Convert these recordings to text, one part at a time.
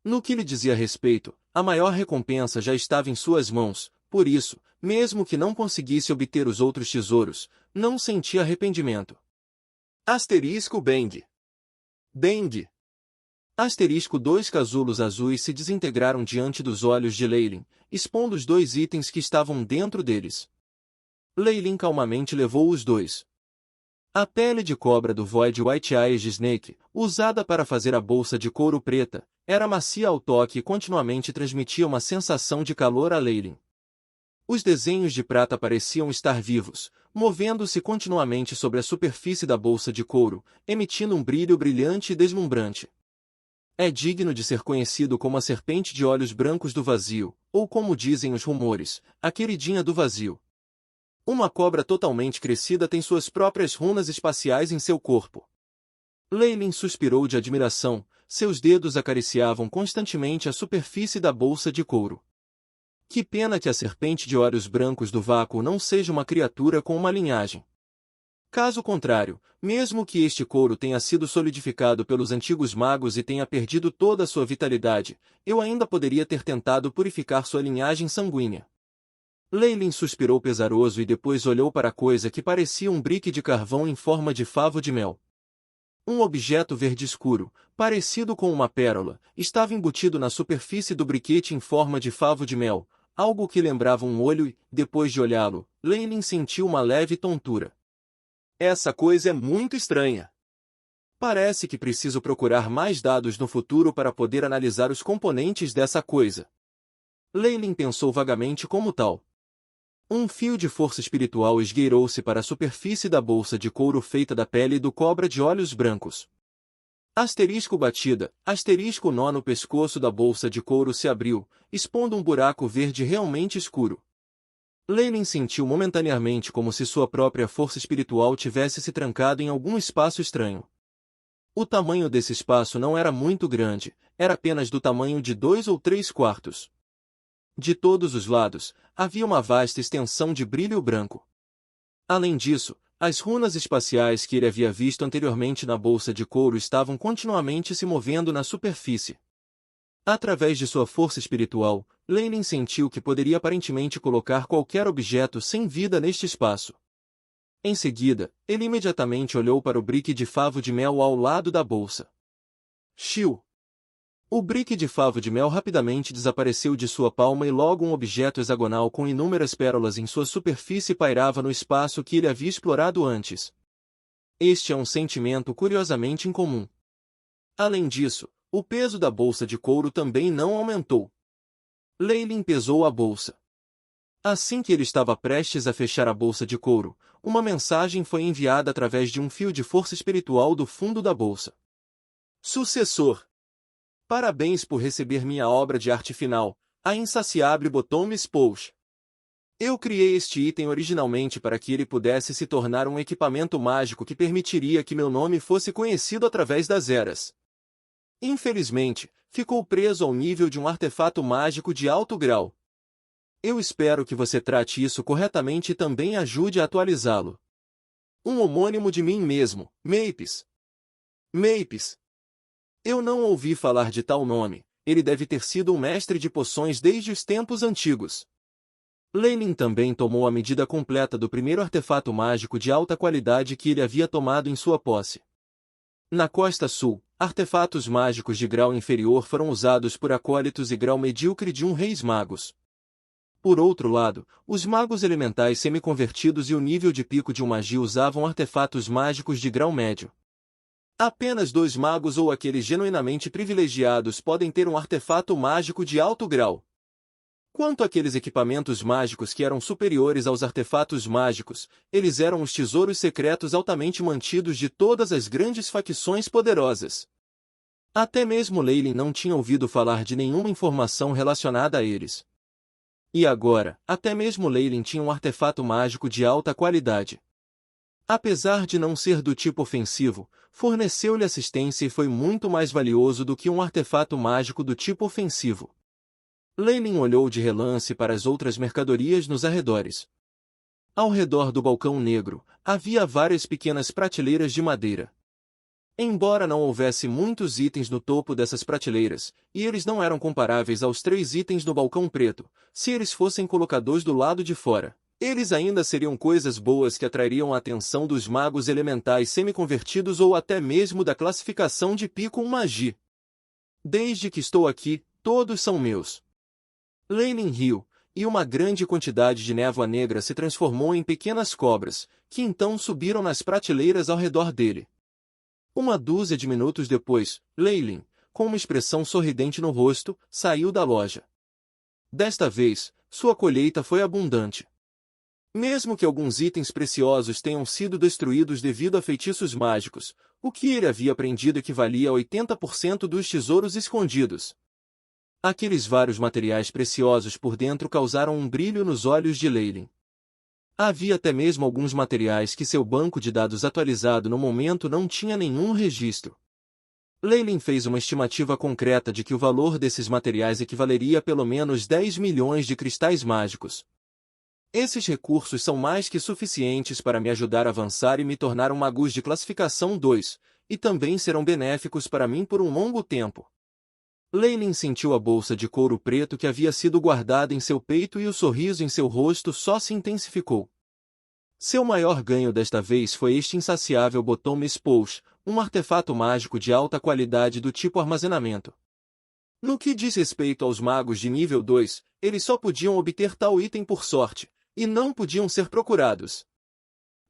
No que lhe dizia respeito, a maior recompensa já estava em suas mãos, por isso, mesmo que não conseguisse obter os outros tesouros, não sentia arrependimento. Asterisco Bang. Bang. Asterisco 2 casulos azuis se desintegraram diante dos olhos de Leylin, expondo os 2 itens que estavam dentro deles. Leylin calmamente levou os 2. A pele de cobra do Void White Eyes Snake, usada para fazer a bolsa de couro preta, era macia ao toque e continuamente transmitia uma sensação de calor a Leylin. Os desenhos de prata pareciam estar vivos, movendo-se continuamente sobre a superfície da bolsa de couro, emitindo um brilho brilhante e deslumbrante. É digno de ser conhecido como a serpente de olhos brancos do vazio, ou como dizem os rumores, a queridinha do vazio. Uma cobra totalmente crescida tem suas próprias runas espaciais em seu corpo. Leylin suspirou de admiração, seus dedos acariciavam constantemente a superfície da bolsa de couro. Que pena que a serpente de olhos brancos do vácuo não seja uma criatura com uma linhagem. Caso contrário, mesmo que este couro tenha sido solidificado pelos antigos magos e tenha perdido toda a sua vitalidade, eu ainda poderia ter tentado purificar sua linhagem sanguínea. Leylin suspirou pesaroso e depois olhou para a coisa que parecia um brique de carvão em forma de favo de mel. Um objeto verde escuro, parecido com uma pérola, estava embutido na superfície do briquete em forma de favo de mel, algo que lembrava um olho e, depois de olhá-lo, Leylin sentiu uma leve tontura. Essa coisa é muito estranha. Parece que preciso procurar mais dados no futuro para poder analisar os componentes dessa coisa. Leylin pensou vagamente como tal. Um fio de força espiritual esgueirou-se para a superfície da bolsa de couro feita da pele do cobra de olhos brancos. Asterisco batida, asterisco nó no pescoço da bolsa de couro se abriu, expondo um buraco verde realmente escuro. Leylin sentiu momentaneamente como se sua própria força espiritual tivesse se trancado em algum espaço estranho. O tamanho desse espaço não era muito grande, era apenas do tamanho de 2 ou 3 quartos. De todos os lados, havia uma vasta extensão de brilho branco. Além disso, as runas espaciais que ele havia visto anteriormente na bolsa de couro estavam continuamente se movendo na superfície. Através de sua força espiritual, Leylin sentiu que poderia aparentemente colocar qualquer objeto sem vida neste espaço. Em seguida, ele imediatamente olhou para o brique de favo de mel ao lado da bolsa. Chiu! O brique de favo de mel rapidamente desapareceu de sua palma e logo um objeto hexagonal com inúmeras pérolas em sua superfície pairava no espaço que ele havia explorado antes. Este é um sentimento curiosamente incomum. Além disso, o peso da bolsa de couro também não aumentou. Leylin pesou a bolsa. Assim que ele estava prestes a fechar a bolsa de couro, uma mensagem foi enviada através de um fio de força espiritual do fundo da bolsa. Sucessor! Parabéns por receber minha obra de arte final, a insaciável Bottom Spouse. Eu criei este item originalmente para que ele pudesse se tornar um equipamento mágico que permitiria que meu nome fosse conhecido através das eras. Infelizmente, ficou preso ao nível de um artefato mágico de alto grau. Eu espero que você trate isso corretamente e também ajude a atualizá-lo. Um homônimo de mim mesmo, Mapes. Mapes. Eu não ouvi falar de tal nome, ele deve ter sido um mestre de poções desde os tempos antigos. Leylin também tomou a medida completa do primeiro artefato mágico de alta qualidade que ele havia tomado em sua posse. Na costa sul, artefatos mágicos de grau inferior foram usados por acólitos e grau medíocre de reis magos. Por outro lado, os magos elementais semi-convertidos e o nível de pico de magia usavam artefatos mágicos de grau médio. Apenas 2 magos ou aqueles genuinamente privilegiados podem ter um artefato mágico de alto grau. Quanto àqueles equipamentos mágicos que eram superiores aos artefatos mágicos, eles eram os tesouros secretos altamente mantidos de todas as grandes facções poderosas. Até mesmo Leylin não tinha ouvido falar de nenhuma informação relacionada a eles. E agora, até mesmo Leylin tinha um artefato mágico de alta qualidade. Apesar de não ser do tipo ofensivo, forneceu-lhe assistência e foi muito mais valioso do que um artefato mágico do tipo ofensivo. Leylin olhou de relance para as outras mercadorias nos arredores. Ao redor do balcão negro, havia várias pequenas prateleiras de madeira. Embora não houvesse muitos itens no topo dessas prateleiras, e eles não eram comparáveis aos 3 itens no balcão preto, se eles fossem colocados do lado de fora, eles ainda seriam coisas boas que atrairiam a atenção dos magos elementais semi-convertidos ou até mesmo da classificação de Pico Magi. Desde que estou aqui, todos são meus. Leyline riu, e uma grande quantidade de névoa negra se transformou em pequenas cobras, que então subiram nas prateleiras ao redor dele. Uma dúzia de minutos depois, Leyline, com uma expressão sorridente no rosto, saiu da loja. Desta vez, sua colheita foi abundante. Mesmo que alguns itens preciosos tenham sido destruídos devido a feitiços mágicos, o que ele havia aprendido equivalia a 80% dos tesouros escondidos. Aqueles vários materiais preciosos por dentro causaram um brilho nos olhos de Leyline. Havia até mesmo alguns materiais que seu banco de dados atualizado no momento não tinha nenhum registro. Leyline fez uma estimativa concreta de que o valor desses materiais equivaleria a pelo menos 10 milhões de cristais mágicos. Esses recursos são mais que suficientes para me ajudar a avançar e me tornar um magus de classificação 2, e também serão benéficos para mim por um longo tempo. Leyline sentiu a bolsa de couro preto que havia sido guardada em seu peito e o sorriso em seu rosto só se intensificou. Seu maior ganho desta vez foi este insaciável botão Mispouche, um artefato mágico de alta qualidade do tipo armazenamento. No que diz respeito aos magos de nível 2, eles só podiam obter tal item por sorte, e não podiam ser procurados.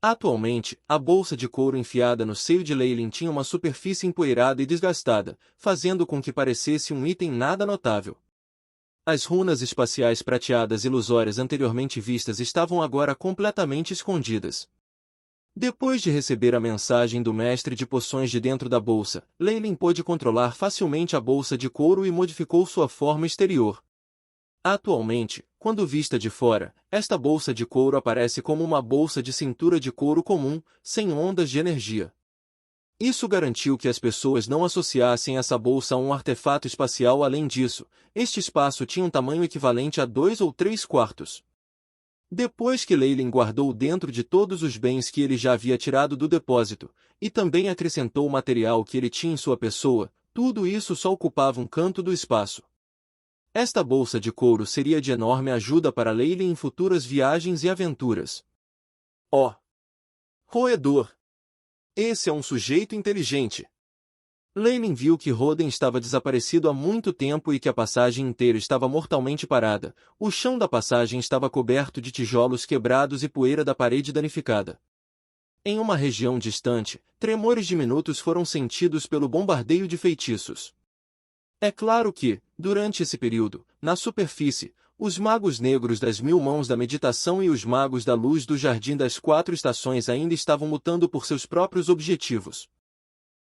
Atualmente, a bolsa de couro enfiada no seio de Leyline tinha uma superfície empoeirada e desgastada, fazendo com que parecesse um item nada notável. As runas espaciais prateadas ilusórias anteriormente vistas estavam agora completamente escondidas. Depois de receber a mensagem do mestre de poções de dentro da bolsa, Leyline pôde controlar facilmente a bolsa de couro e modificou sua forma exterior. Atualmente, quando vista de fora, esta bolsa de couro aparece como uma bolsa de cintura de couro comum, sem ondas de energia. Isso garantiu que as pessoas não associassem essa bolsa a um artefato espacial. Além disso, este espaço tinha um tamanho equivalente a 2 ou 3 quartos. Depois que Leyline guardou dentro de todos os bens que ele já havia tirado do depósito, e também acrescentou o material que ele tinha em sua pessoa, tudo isso só ocupava um canto do espaço. Esta bolsa de couro seria de enorme ajuda para Leyline em futuras viagens e aventuras. Ó! Roedor! Esse é um sujeito inteligente. Leyline viu que Roden estava desaparecido há muito tempo e que a passagem inteira estava mortalmente parada. O chão da passagem estava coberto de tijolos quebrados e poeira da parede danificada. Em uma região distante, tremores diminutos foram sentidos pelo bombardeio de feitiços. É claro que, durante esse período, na superfície, os magos negros das 1000 mãos da meditação e os magos da luz do Jardim das 4 Estações ainda estavam lutando por seus próprios objetivos.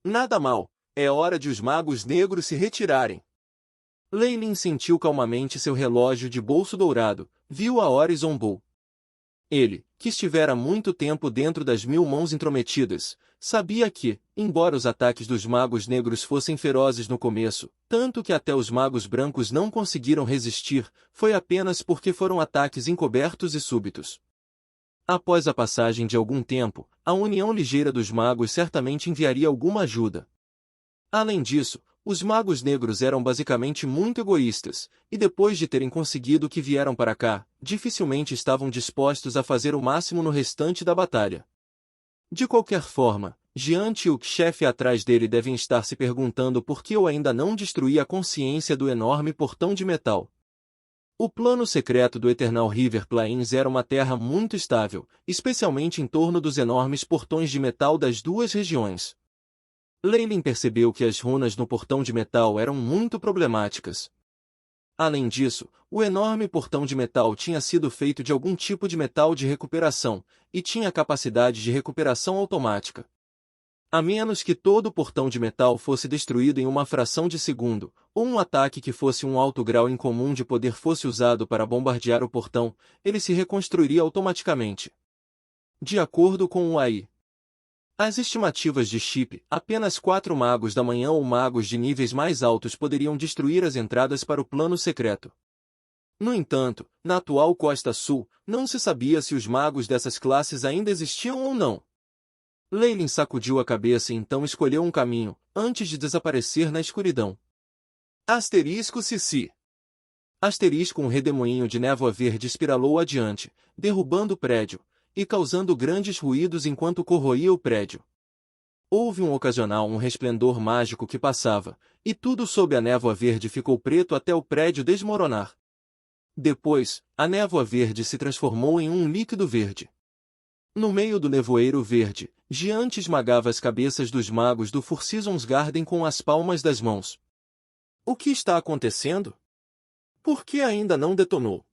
Nada mal, é hora de os magos negros se retirarem. Leyline sentiu calmamente seu relógio de bolso dourado, viu a hora e zombou. Ele, que estivera muito tempo dentro das 1000 mãos intrometidas, sabia que, embora os ataques dos magos negros fossem ferozes no começo, tanto que até os magos brancos não conseguiram resistir, foi apenas porque foram ataques encobertos e súbitos. Após a passagem de algum tempo, a união ligeira dos magos certamente enviaria alguma ajuda. Além disso, os magos negros eram basicamente muito egoístas, e depois de terem conseguido o que vieram para cá, dificilmente estavam dispostos a fazer o máximo no restante da batalha. De qualquer forma, Jiante e o chefe atrás dele devem estar se perguntando por que eu ainda não destruí a consciência do enorme portão de metal. O plano secreto do Eternal River Plains era uma terra muito estável, especialmente em torno dos enormes portões de metal das duas regiões. Leyline percebeu que as runas no portão de metal eram muito problemáticas. Além disso, o enorme portão de metal tinha sido feito de algum tipo de metal de recuperação, e tinha capacidade de recuperação automática. A menos que todo o portão de metal fosse destruído em uma fração de segundo, ou um ataque que fosse um alto grau incomum de poder fosse usado para bombardear o portão, ele se reconstruiria automaticamente. De acordo com o AI. As estimativas de Chip, apenas 4 magos da manhã ou magos de níveis mais altos poderiam destruir as entradas para o plano secreto. No entanto, na atual Costa Sul, não se sabia se os magos dessas classes ainda existiam ou não. Leylin sacudiu a cabeça e então escolheu um caminho, antes de desaparecer na escuridão. Asterisco Sissi. Asterisco, um redemoinho de névoa verde espiralou adiante, derrubando o prédio, e causando grandes ruídos enquanto corroía o prédio. Houve um resplendor mágico que passava, e tudo sob a névoa verde ficou preto até o prédio desmoronar. Depois, a névoa verde se transformou em um líquido verde. No meio do nevoeiro verde, Giante esmagava as cabeças dos magos do Four Seasons Garden com as palmas das mãos. O que está acontecendo? Por que ainda não detonou?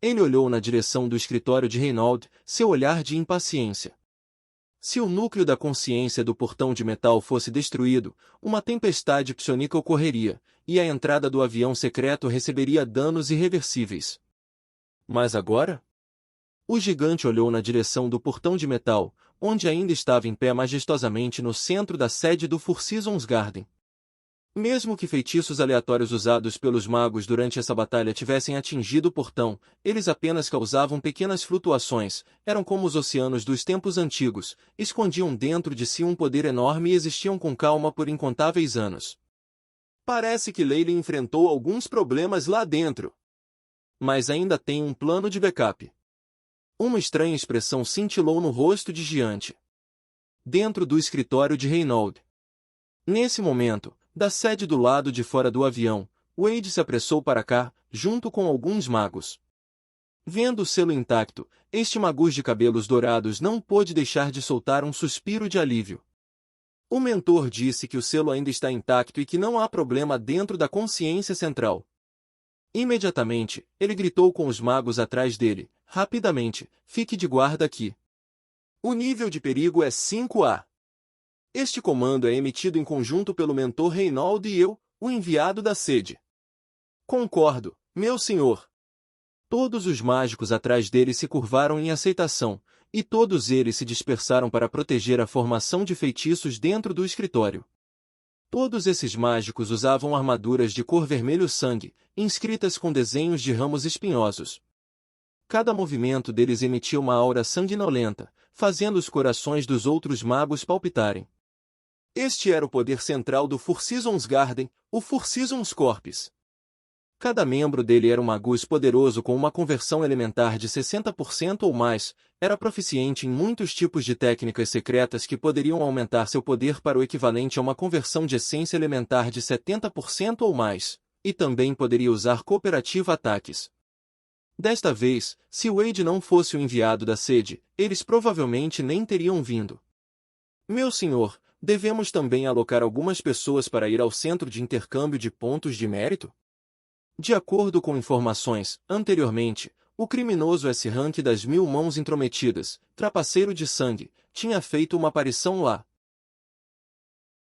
Ele olhou na direção do escritório de Reynolds, seu olhar de impaciência. Se o núcleo da consciência do portão de metal fosse destruído, uma tempestade psionica ocorreria, e a entrada do avião secreto receberia danos irreversíveis. Mas agora? O gigante olhou na direção do portão de metal, onde ainda estava em pé majestosamente no centro da sede do Four Seasons Garden. Mesmo que feitiços aleatórios usados pelos magos durante essa batalha tivessem atingido o portão, eles apenas causavam pequenas flutuações, eram como os oceanos dos tempos antigos, escondiam dentro de si um poder enorme e existiam com calma por incontáveis anos. Parece que Leylin enfrentou alguns problemas lá dentro. Mas ainda tem um plano de backup. Uma estranha expressão cintilou no rosto de Giante. Dentro do escritório de Reynolds. Nesse momento, da sede do lado de fora do avião, Wade se apressou para cá, junto com alguns magos. Vendo o selo intacto, este magus de cabelos dourados não pôde deixar de soltar um suspiro de alívio. O mentor disse que o selo ainda está intacto e que não há problema dentro da consciência central. Imediatamente, ele gritou com os magos atrás dele, rapidamente, fique de guarda aqui. O nível de perigo é 5A. Este comando é emitido em conjunto pelo mentor Reynolds e eu, o enviado da sede. Concordo, meu senhor. Todos os mágicos atrás dele se curvaram em aceitação, e todos eles se dispersaram para proteger a formação de feitiços dentro do escritório. Todos esses mágicos usavam armaduras de cor vermelho sangue, inscritas com desenhos de ramos espinhosos. Cada movimento deles emitia uma aura sanguinolenta, fazendo os corações dos outros magos palpitarem. Este era o poder central do Four Seasons Garden, o Four Seasons Corps. Cada membro dele era um magus poderoso com uma conversão elementar de 60% ou mais, era proficiente em muitos tipos de técnicas secretas que poderiam aumentar seu poder para o equivalente a uma conversão de essência elementar de 70% ou mais, e também poderia usar cooperativa ataques. Desta vez, se Wade não fosse o enviado da sede, eles provavelmente nem teriam vindo. Meu senhor, devemos também alocar algumas pessoas para ir ao centro de intercâmbio de pontos de mérito? De acordo com informações, anteriormente, o criminoso S-Rank das 1000 mãos intrometidas, trapaceiro de sangue, tinha feito uma aparição lá.